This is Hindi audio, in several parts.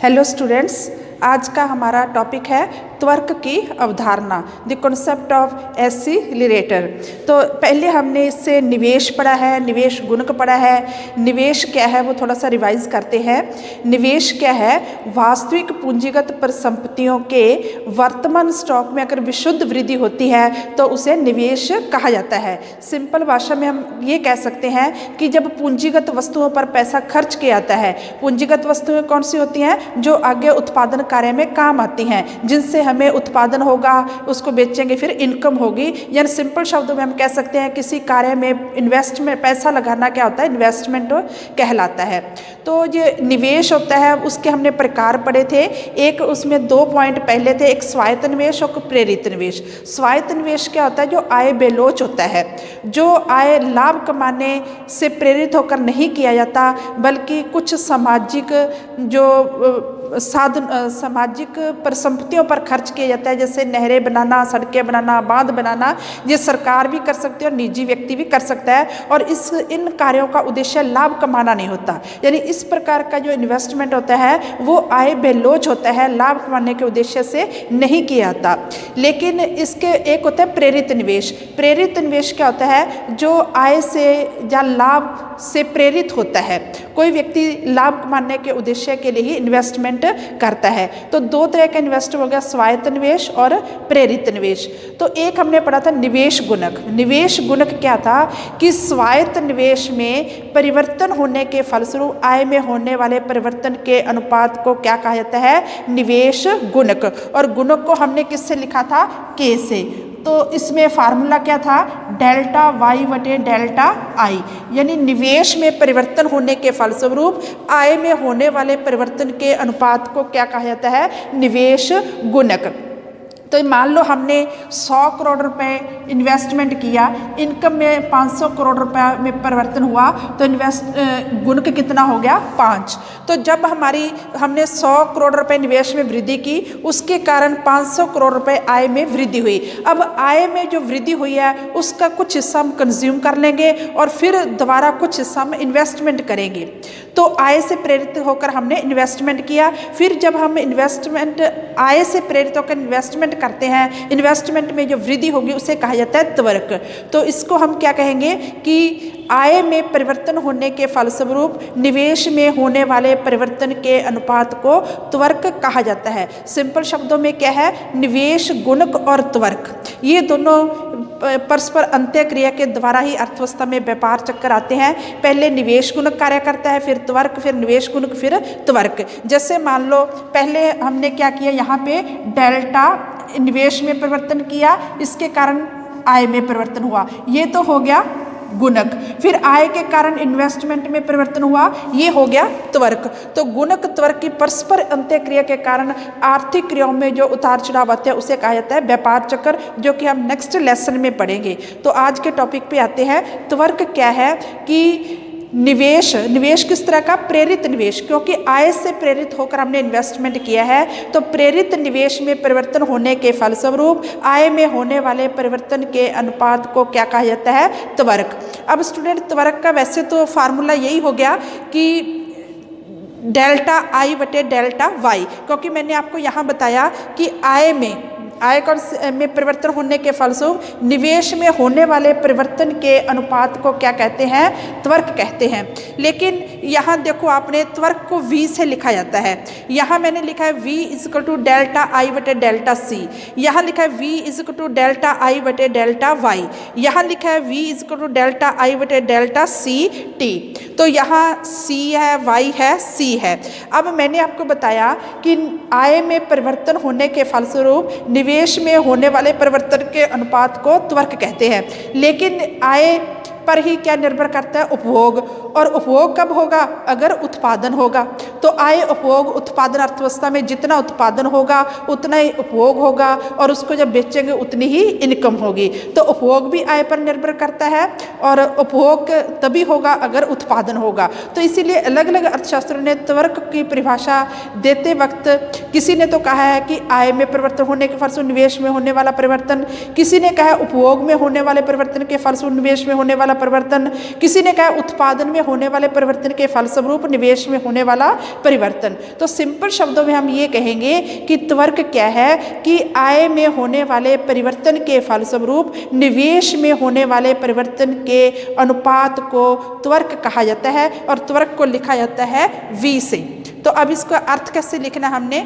हेलो स्टूडेंट्स, आज का हमारा टॉपिक है त्वरक की अवधारणा, द कॉन्सेप्ट ऑफ एसिलरेटर। तो पहले हमने इससे निवेश पढ़ा है, निवेश गुणक पढ़ा है। निवेश क्या है वो थोड़ा सा रिवाइज करते हैं। निवेश क्या है? वास्तविक पूंजीगत परिसंपत्तियों के वर्तमान स्टॉक में अगर विशुद्ध वृद्धि होती है तो उसे निवेश कहा जाता है। सिंपल भाषा में हम ये कह सकते हैं कि जब पूंजीगत वस्तुओं पर पैसा खर्च किया जाता है। पूंजीगत वस्तुएं कौन सी होती हैं? जो आगे उत्पादन कार्य में काम आती हैं, जिनसे हमें उत्पादन होगा, उसको बेचेंगे फिर इनकम होगी। यानी सिंपल शब्दों में हम कह सकते हैं किसी कार्य में इन्वेस्टमेंट, पैसा लगाना क्या होता है? इन्वेस्टमेंट कहलाता है। तो ये निवेश होता है, उसके हमने प्रकार पढ़े थे। एक उसमें 2 पॉइंट पहले थे, एक स्वायत्त निवेश और प्रेरित निवेश। स्वायत्त निवेश क्या होता है? जो आय बेलोच होता है, जो आय लाभ कमाने से प्रेरित होकर नहीं किया जाता, बल्कि कुछ सामाजिक जो सामाजिक परिसंपत्तियों पर खर्च किया जाता है, जैसे नहरें बनाना, सड़कें बनाना, बांध बनाना। ये सरकार भी कर सकती है और निजी व्यक्ति भी कर सकता है, और इन कार्यों का उद्देश्य लाभ कमाना नहीं होता। यानी इस प्रकार का जो इन्वेस्टमेंट होता है वो आय बेलोच होता है, लाभ कमाने के उद्देश्य से नहीं किया जाता। लेकिन इसके एक होता है प्रेरित निवेश। प्रेरित निवेश क्या होता है? जो आय से या लाभ से प्रेरित होता है। कोई व्यक्ति लाभ कमाने के उद्देश्य के लिए ही इन्वेस्टमेंट करता है। तो 2 तरह का इन्वेस्ट हो गया, स्वायत्त निवेश और प्रेरित निवेश। तो एक हमने पढ़ा था निवेश गुणक। निवेश गुणक क्या था? कि स्वायत्त निवेश में परिवर्तन होने के फलस्वरूप आय में होने वाले परिवर्तन के अनुपात को क्या कहा जाता है? निवेश गुणक। और गुणक को हमने किससे लिखा था? के से। तो इसमें फार्मूला क्या था? डेल्टा वाई बटे डेल्टा आई। यानी निवेश में परिवर्तन होने के फलस्वरूप आय में होने वाले परिवर्तन के अनुपात को क्या कहा जाता है? निवेश गुणक। तो मान लो हमने 100 करोड़ रुपए इन्वेस्टमेंट किया, इनकम में 500 करोड़ रुपए में परिवर्तन हुआ, तो गुणक कितना हो गया? 5। तो जब हमने 100 करोड़ रुपए निवेश में वृद्धि की, उसके कारण 500 करोड़ रुपए आय में वृद्धि हुई। अब आय में जो वृद्धि हुई है उसका कुछ हिस्सा हम कंज्यूम कर लेंगे और फिर दोबारा कुछ हिस्सा हम इन्वेस्टमेंट करेंगे। तो आय से प्रेरित होकर हमने इन्वेस्टमेंट किया। फिर जब हम आय से प्रेरित होकर इन्वेस्टमेंट करते हैं, इन्वेस्टमेंट में जो वृद्धि होगी उसे कहा जाता है त्वरक। तो इसको हम क्या कहेंगे कि आय में परिवर्तन होने के फलस्वरूप निवेश में होने वाले परिवर्तन के अनुपात को त्वरक कहा जाता है। सिंपल शब्दों में क्या है? निवेश गुणक और त्वरक, ये दोनों परस्पर अंत्य क्रिया के द्वारा ही अर्थव्यवस्था में व्यापार चक्कर आते हैं। पहले निवेश गुणक कार्य करता है, फिर त्वरक, फिर निवेश गुणक, फिर त्वरक। जैसे मान लो पहले हमने क्या किया, यहाँ पे डेल्टा निवेश में परिवर्तन किया, इसके कारण आय में परिवर्तन हुआ, ये तो हो गया गुणक। फिर आय के कारण इन्वेस्टमेंट में परिवर्तन हुआ, ये हो गया त्वरक। तो गुणक त्वरक की परस्पर अंत्यक्रिया के कारण आर्थिक क्रियाओं में जो उतार चढ़ाव आते हैं उसे कहा जाता है व्यापार चक्र, जो कि हम नेक्स्ट लेसन में पढ़ेंगे। तो आज के टॉपिक पे आते हैं। त्वरक क्या है? कि निवेश किस तरह का? प्रेरित निवेश, क्योंकि आय से प्रेरित होकर हमने इन्वेस्टमेंट किया है। तो प्रेरित निवेश में परिवर्तन होने के फलस्वरूप आय में होने वाले परिवर्तन के अनुपात को क्या कहा जाता है? त्वरक। अब स्टूडेंट, त्वरक का वैसे तो फार्मूला यही हो गया कि डेल्टा आई बटे डेल्टा वाई, क्योंकि मैंने आपको यहाँ बताया कि आय में परिवर्तन होने के फलस्वरूप निवेश में होने वाले परिवर्तन के अनुपात को क्या कहते हैं? त्वरक कहते हैं। लेकिन यहाँ देखो, आपने त्वरक को V से लिखा जाता है। यहाँ मैंने लिखा है V equal to delta I बटे डेल्टा सी। यहाँ लिखा है V equal to delta I बटे डेल्टा वाई। यहाँ लिखा है V equal to delta I बटे डेल्टा सी टी। तो यहाँ C है, Y है, C है। अब मैंने आपको बताया कि आय में परिवर्तन होने के फलस्वरूप निवेश में होने वाले परिवर्तन के अनुपात को त्वरक कहते हैं। लेकिन आय पर ही क्या निर्भर करता है? उपभोग। और उपभोग कब होगा? अगर उत्पादन होगा। तो आय, उपभोग, उत्पादन, अर्थव्यवस्था में जितना उत्पादन होगा उतना ही उपभोग होगा, और उसको जब बेचेंगे उतनी ही इनकम होगी। तो उपभोग भी आय पर निर्भर करता है, और उपभोग तभी होगा अगर उत्पादन होगा। तो इसीलिए अलग अलग अर्थशास्त्रों ने त्वरक की परिभाषा देते वक्त किसी ने तो कहा है कि आय में परिवर्तन होने के फलस्वरूप निवेश में होने वाला परिवर्तन, किसी ने कहा उपभोग में होने वाले परिवर्तन के फलस्वरूप निवेश में होने वाला परिवर्तन, किसी ने कहा उत्पादन में होने वाले परिवर्तन के फलस्वरूप निवेश में होने वाला परिवर्तन। तो सिंपल शब्दों में हम ये कहेंगे कि त्वरक क्या है कि आय में होने वाले परिवर्तन के फलस्वरूप निवेश में होने वाले परिवर्तन के अनुपात को त्वरक कहा जाता है और त्वरक को लिखा जाता है V से। तो अब इसका अर्थ कैसे लिखना हमने,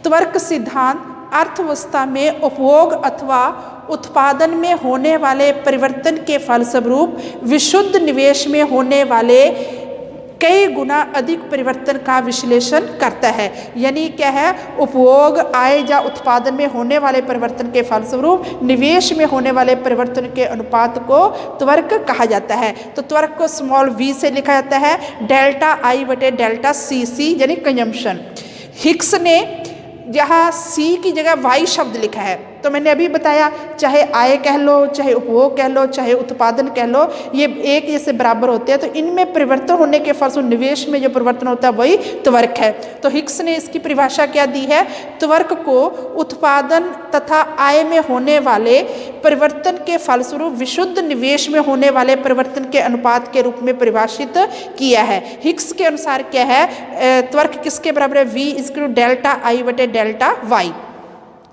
त्वरक सिद्धांत अर्थव्यवस्था में उपभोग अथवा उत्पादन में होने वाले परिवर्तन के फलस्वरूप विशुद्ध निवेश में होने वाले कई गुना अधिक परिवर्तन का विश्लेषण करता है। यानी क्या है, उपभोग आय या उत्पादन में होने वाले परिवर्तन के फलस्वरूप निवेश में होने वाले परिवर्तन के अनुपात को त्वरक कहा जाता है। तो त्वरक को स्मॉल v से लिखा जाता है, डेल्टा आई बटे डेल्टा सी यानी कंजम्पशन। हिक्स ने यहाँ C की जगह Y शब्द लिखा है। तो मैंने अभी बताया, चाहे आय कह लो, चाहे उपभोग कह लो, चाहे उत्पादन कह लो, ये एक जैसे बराबर होते हैं। तो इनमें परिवर्तन होने के फलस्वरूप निवेश में जो परिवर्तन होता है वही त्वरक है। तो हिक्स ने इसकी परिभाषा क्या दी है, त्वरक को उत्पादन तथा आय में होने वाले परिवर्तन के फलस्वरूप विशुद्ध निवेश में होने वाले परिवर्तन के अनुपात के रूप में परिभाषित किया है। हिक्स के अनुसार क्या है, त्वरक किसके बराबर है, V equal to delta I बटे डेल्टा वाई।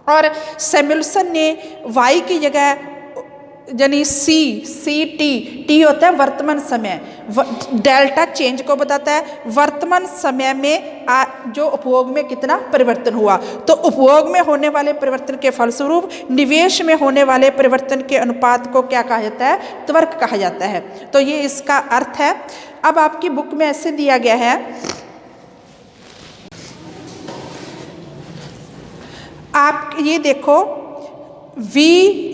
और सैमुअल्सन ने y की जगह यानी टी होता है वर्तमान समय, डेल्टा चेंज को बताता है, वर्तमान समय में जो उपभोग में कितना परिवर्तन हुआ। तो उपभोग में होने वाले परिवर्तन के फलस्वरूप निवेश में होने वाले परिवर्तन के अनुपात को क्या कहा जाता है, त्वरक कहा जाता है। तो ये इसका अर्थ है। अब आपकी बुक में ऐसे दिया गया है, आप ये देखो V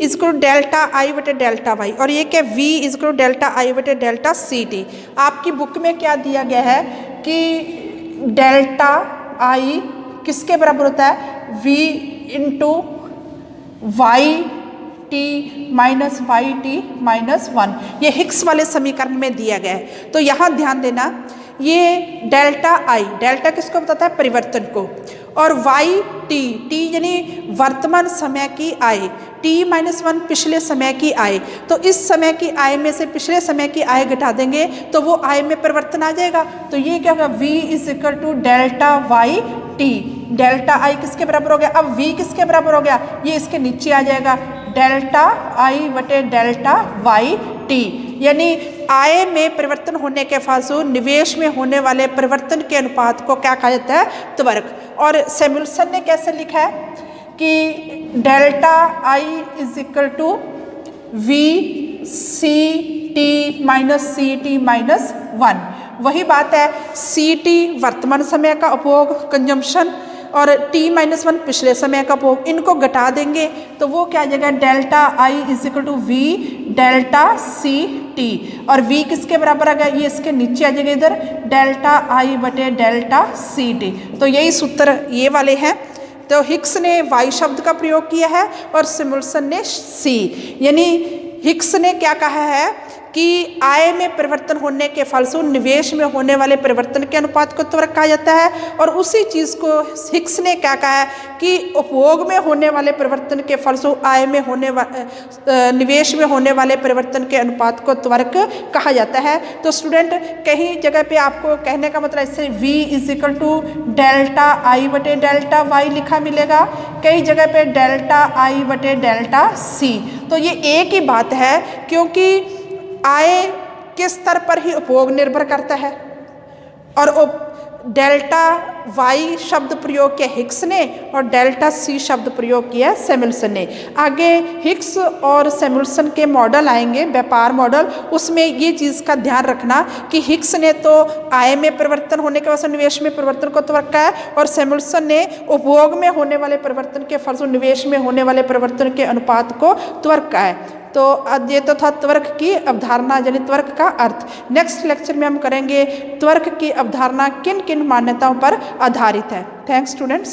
इक्वल डेल्टा आई बटे डेल्टा वाई, और ये क्या V इक्वल डेल्टा आई बटे डेल्टा सी टी। आपकी बुक में क्या दिया गया है कि डेल्टा आई किसके बराबर होता है, V into Y T minus Y T minus 1। ये हिक्स वाले समीकरण में दिया गया है। तो यहाँ ध्यान देना, ये डेल्टा आई, डेल्टा किसको बताता है, परिवर्तन को, और वाई टी यानी वर्तमान समय की आय, t-1 पिछले समय की आय। तो इस समय की आय में से पिछले समय की आय घटा देंगे तो वो आय में परिवर्तन आ जाएगा। तो ये क्या होगा, v is equal to delta Y T. Delta I किसके बराबर हो गया, अब v किसके बराबर हो गया, ये इसके नीचे आ जाएगा, डेल्टा आई बटे डेल्टा वाई टी। यानी आय में परिवर्तन होने के फलस्वरूप निवेश में होने वाले परिवर्तन के अनुपात को क्या कहा जाता है, त्वरक। और सैमुअल्सन ने कैसे लिखा है कि delta I is equal to V C T minus C T minus 1। वही बात है, सी टी वर्तमान समय का उपभोग कंजम्पशन और t-1 पिछले समय का उपभोग, इनको घटा देंगे तो वो क्या आ जाएगा, delta I is equal to V delta C T. और v किसके बराबर आ गया, ये इसके नीचे आ जाएगा इधर, डेल्टा आई बटे डेल्टा सी टी। तो यही सूत्र ये वाले हैं। तो हिक्स ने y शब्द का प्रयोग किया है और सैमुअल्सन ने c। यानी हिक्स ने क्या कहा है कि आय में परिवर्तन होने के फलस्वरूप निवेश में होने वाले परिवर्तन के अनुपात को त्वरक कहा जाता है, और उसी चीज़ को हिक्स ने क्या कहा है कि उपभोग में होने वाले परिवर्तन के फलस्वरूप आय में होने निवेश में होने वाले परिवर्तन के अनुपात को त्वरक कहा जाता है। तो स्टूडेंट, कहीं जगह पे आपको कहने का मतलब इससे v is equal to delta I बटे डेल्टा वाई लिखा मिलेगा, कई जगह पे डेल्टा आई बटे डेल्टा सी। तो ये एक ही बात है, क्योंकि आय के स्तर पर ही उपभोग निर्भर करता है, और डेल्टा वाई शब्द प्रयोग किया हिक्स ने और डेल्टा सी शब्द प्रयोग किया सैमुअल्सन ने। आगे हिक्स और सैमुअल्सन के मॉडल आएंगे, व्यापार मॉडल, उसमें ये चीज़ का ध्यान रखना कि हिक्स ने तो आय में परिवर्तन होने के वजह से निवेश में परिवर्तन को त्वरक कहा है, और सैमुअल्सन ने उपभोग में होने वाले परिवर्तन के फलस्वरूप निवेश में होने वाले परिवर्तन के अनुपात को त्वरक कहा है। तो ये तो था त्वरक की अवधारणा यानी त्वरक का अर्थ। नेक्स्ट लेक्चर में हम करेंगे त्वरक की अवधारणा किन किन मान्यताओं पर आधारित है। Thanks students.